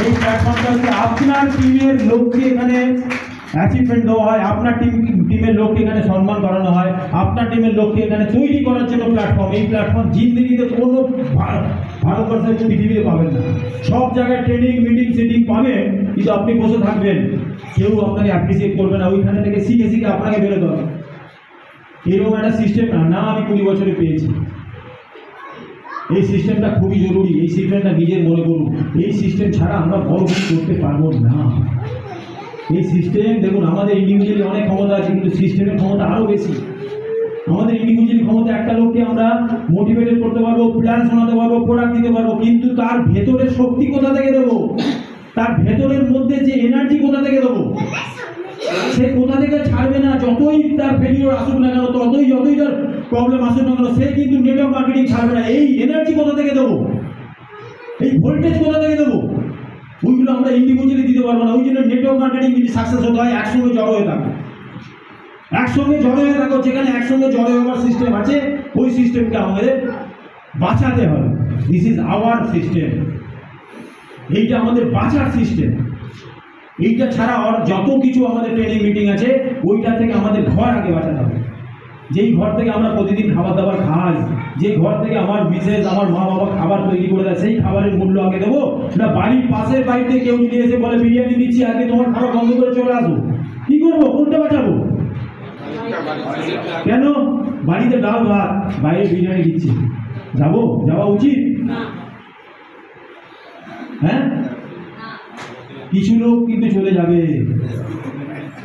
এই প্ল্যাটফর্মটা হচ্ছে আপনার টিমের লোককে এখানে অ্যাচিভমেন্ট দেওয়া হয়, আপনার টিমের লোককে এখানে সম্মান করানো হয়, আপনার টিমের লোককে এখানে তৈরি করার জন্য প্ল্যাটফর্ম। এই প্ল্যাটফর্ম জিন্দগিতে কোনো ভারতবর্ষের পৃথিবীতে পাবেন না। সব জায়গায় ট্রেনিং মিটিং সেটিং পাবেন, কিন্তু আপনি বসে থাকবেন, কেউ আপনাকে অ্যাপ্রিসিয়েট করবে না, ওইখানে থেকে শিখে শিখে আপনাকে বেরোতে হবে। এরকম একটা সিস্টেম না আমি 20 বছরে পেয়েছি। এই সিস্টেমটা খুবই জরুরি, এই সিস্টেমটা নিজের মনে করুন। এই সিস্টেম ছাড়া আমরা বড় কিছু করতে পারবো না। এই সিস্টেম দেখুন, আমাদের ইন্ডিভিজুয়ালি অনেক ক্ষমতা আছে, কিন্তু সিস্টেমের ক্ষমতা আরও বেশি। আমাদের ইন্ডিভিজুয়ালি ক্ষমতা একটা লোককে আমরা মোটিভেটেড করতে পারবো, প্ল্যান শোনাতে পারবো, প্রোডাক্ট দিতে পারবো, কিন্তু তার ভেতরের শক্তি কোথা থেকে দেবো, তার ভেতরের মধ্যে যে এনার্জি কোথা থেকে দেবো, সে কোথা থেকে ছাড়বে না। যতই তার ফেলিওর আসুক না কেন, যতই তার প্রবলেম আসুক না কেন, সে কিন্তু নেটওয়ার্ক মার্কেটিং ছাড়বে না। এই এনার্জি কোথা থেকে দেবো, এই ভোল্টেজ কোথা থেকে দেবো, ওইগুলো আমরা ইন্ডিভিজুয়ালি দিতে পারবো না। ওই জন্য নেটওয়ার্ক মার্কেটিং যদি সাকসেস হতে হয়, একসঙ্গে জড়ো হয়ে থাকো, একসঙ্গে জড়ো হয়ে থাকো। যেখানে একসঙ্গে জড়ো হওয়ার সিস্টেম আছে, ওই সিস্টেমকে আমাদের বাঁচাতে হবে। দিস ইজ আওয়ার সিস্টেম, এইটা আমাদের বাঁচার সিস্টেম। এইটা ছাড়া আর যত কিছু আমাদের ট্রেনিং মিটিং আছে, ওইটা থেকে আমাদের ঘর আগে বাঁচাতে হবে। যেই ঘর থেকে আমরা প্রতিদিন খাবার দাবার খাই, যে ঘর থেকে আমার বিশেষ আমার মা বাবা খাবার তৈরি করে দেয়, সেই খাবারের মূল্য আগে দেবো না বাড়ির পাশের বাড়িতে কেউ যদি এসে বলে বিরিয়ানি দিচ্ছি, আগে তোমার খাবার বন্ধ করে চলে আসবো, কি করবো, কোনটা বাঁচাবো? কেন বাড়িতে ডাল ভাত, বাইরে বিরিয়ানি দিচ্ছি, যাওয়া উচিত? হ্যাঁ, কিছু লোক কিন্তু চলে যাবে,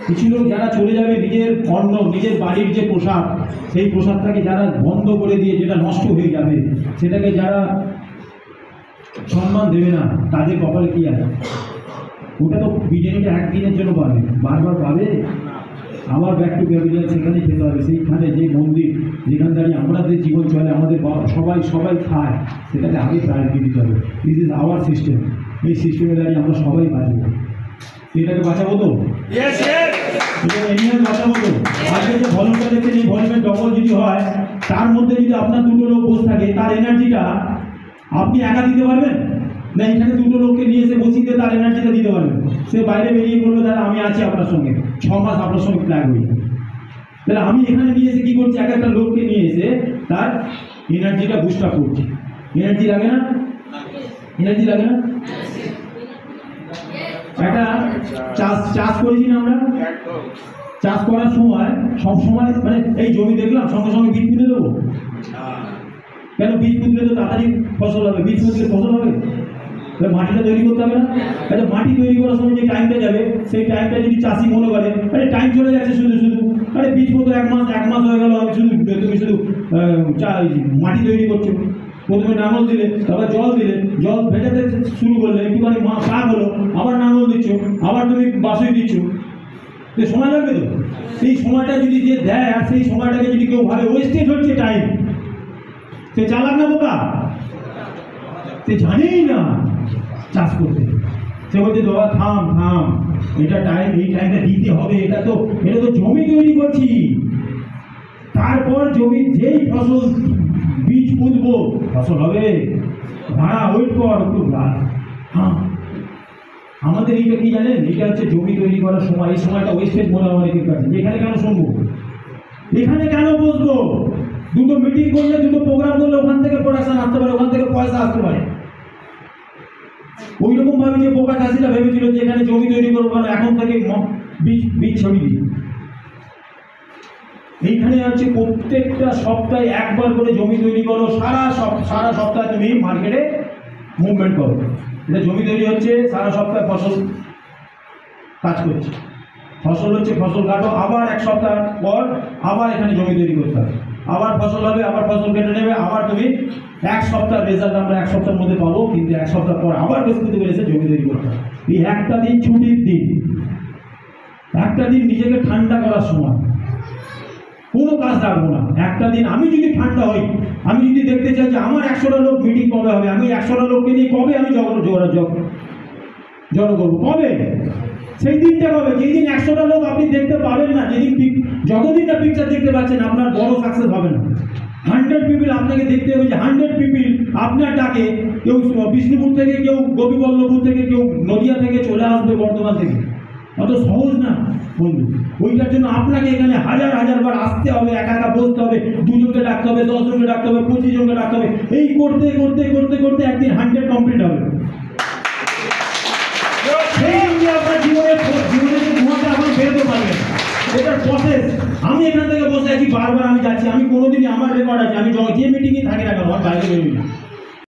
কিছু লোক যারা চলে যাবে, নিজের অন্ন, নিজের বাড়ির যে পোশাক, সেই পোশাকটাকে যারা বন্ধ করে দিয়ে যেটা নষ্ট হয়ে যাবে, সেটাকে যারা সম্মান দেবে না, তাদের কপালে কি আছে? ওটা তো বিরিয়ানিটা একদিনের জন্য পাবে, বারবার পাবে? আবার ব্যাক টু ক্যাপিটাল, সেখানেই খেতে হবে। সেইখানে যে মন্দির, যেখান দাঁড়িয়ে আমাদের জীবন চলে, আমাদের সবাই খায়, সেটাকে আগে প্রায়োরিটি দিতে হবে। This is our system. এই সিস্টেমে দাঁড়িয়ে আমরা সবাই বাঁচবো। এটাকে বাঁচাবো তো? বাঁচাবো তো? আজকে যে ভলিউমটা দেখছেন, এই ভলিউমের ডবল যদি হয়, তার মধ্যে যদি আপনার দুটো লোক বসে থাকে, তার এনার্জিটা আপনি একা দিতে পারবেন না? এখানে দুটো লোককে নিয়ে এসে বসিয়ে দিয়ে তার এনার্জিটা দিতে পারবেন। সে বাইরে বেরিয়ে বলবে, দাদা আমি আছি আপনার সঙ্গে, 6 মাস আপনার সঙ্গে প্ল্যান হই। তাহলে আমি এখানে নিয়ে এসে কি করছি, এক একটা লোককে নিয়ে এসে তার এনার্জিটা বুস্ট আপ করছি। এনার্জি লাগে না? এনার্জি লাগে না? একটা চাষ করেছি না আমরা, চাষ করার সময় সবসময় মানে এই জমি দেখলাম সঙ্গে সঙ্গে বীজ পুঁতে দেবো কেন? বীজ পুঁতলে তো তাড়াতাড়ি ফসল হবে, বীজ পুঁতলে ফসল হবে, মাটিটা তৈরি করতে হবে না? আচ্ছা, মাটি তৈরি করার সময় যে টাইমটা যাবে, সেই টাইমটা যদি চাষি মনে করে আরে টাইম চলে যাচ্ছে শুধু আরে বীজ পুঁতে এক মাস হয়ে গেল, আমি তুমি শুধু মাটি তৈরি করছো। প্রথমে নাঙল দিলে, তারপর জল দিলে, জল ভেজাতে শুরু করলে, একটুখানি শাক হলো, আবার নাঙল দিচ্ছ, আবার তুমি বাসুই দিচ্ছ, তো সময় লাগবে তো। সেই সময়টা যদি যে দেয়, আর সেই সময়টাকে যদি কেউ ভাবে ওয়েস্টেজ হচ্ছে টাইম, সে চালাক না বোকা? সে জানেই না চাষ করতে। সে বলছে বাবা থাম, এটা টাইম, এই টাইমটা দিতে হবে, এটা তো জমি তৈরি করছি, তারপর জমি যেই ফসল বীজ পুঁতবো ফসল হবে, ভাড়া ওয়েট কর একটু। হ্যাঁ, আমাদের এইটা কি জানেন, এটা হচ্ছে জমি তৈরি করার সময়। এই সময়টা ওয়েস্টেজ মনে হয় অনেকের কাছে। এখানে কেন শুনবো, এখানে কেন বসবো? দুটো মিটিং করলে, দুটো প্রোগ্রাম করলে ওখান থেকে প্রোডাকশন আসতে পারে, ওখান থেকে পয়সা আসতে পারে। ওই রকম ভাবে যে বোকা চাষিরা ভেবেছিল যে এখানে জমি তৈরি করবো, কারণ এখন থেকে বীজ ছড়িয়ে দিই। এইখানে হচ্ছে প্রত্যেকটা সপ্তাহে একবার করে জমি তৈরি করো, সারা সপ্তাহে তুমি মার্কেটে মুভমেন্ট করো। এটা জমি তৈরি হচ্ছে, সারা সপ্তাহে ফসল কাজ করছে, ফসল হচ্ছে, ফসল কাটো, আবার এক সপ্তাহ পর আবার এখানে জমি তৈরি করতে হবে, আবার ফসল হবে, আবার ফসল কেটে নেবে, আবার তুমি এক সপ্তাহ রেজাল্ট আমরা এক সপ্তাহের মধ্যে পাবো, কিন্তু এক সপ্তাহ পর আবার বৃহস্পতিবার এসে জমি তৈরি করতে হবে। এই একটা দিন ছুটির দিন, একটা দিন নিজেকে ঠান্ডা করার সময়, কোনো কাজ রাখবো না। একটা দিন আমি যদি ঠান্ডা হই, আমি যদি দেখতে চাই যে আমার 100টা লোক মিটিং কবে হবে, আমি 100টা লোককে নিয়ে কবে আমি জড়ো করবো, কবে? সেই দিনটা কবে? যেই দিন 100টা লোক আপনি দেখতে পাবেন না, যেদিন যতদিন না পিকচার দেখতে পাচ্ছেন, আপনার বড় সাকসেস হবে না। 100 পিপিল আপনাকে দেখতে হবে, যে 100 পিপিল আপনার ডাকে কেউ বিষ্ণুপুর থেকে, কেউ গোপীবল্লভপুর থেকে, কেউ নদিয়া থেকে চলে আসবে বর্ধমান থেকে, অত সহজ না বন্ধু। ওইটার জন্য আপনাকে এখানে হাজার হাজার বার আসতে হবে, একা একা বসতে হবে, দুজনকে ডাকতে হবে, 10 জনকে ডাকতে হবে, 25 জনকে ডাকতে হবে। এই করতে করতে করতে করতে একদিন 100 কমপ্লিট হবে। সেই সঙ্গে আপনার জীবনে যে ধোঁয়াটা আপনি বেরোতে পারবেন, এটার প্রসেস। আমি এখান থেকে বসে আছি, বারবার আমি যাচ্ছি, আমি কোনোদিনই, আমার রেকর্ড আছে, আমি যে মিটিংয়ে থাকি না কেন আমার বাইরে বেরোই না।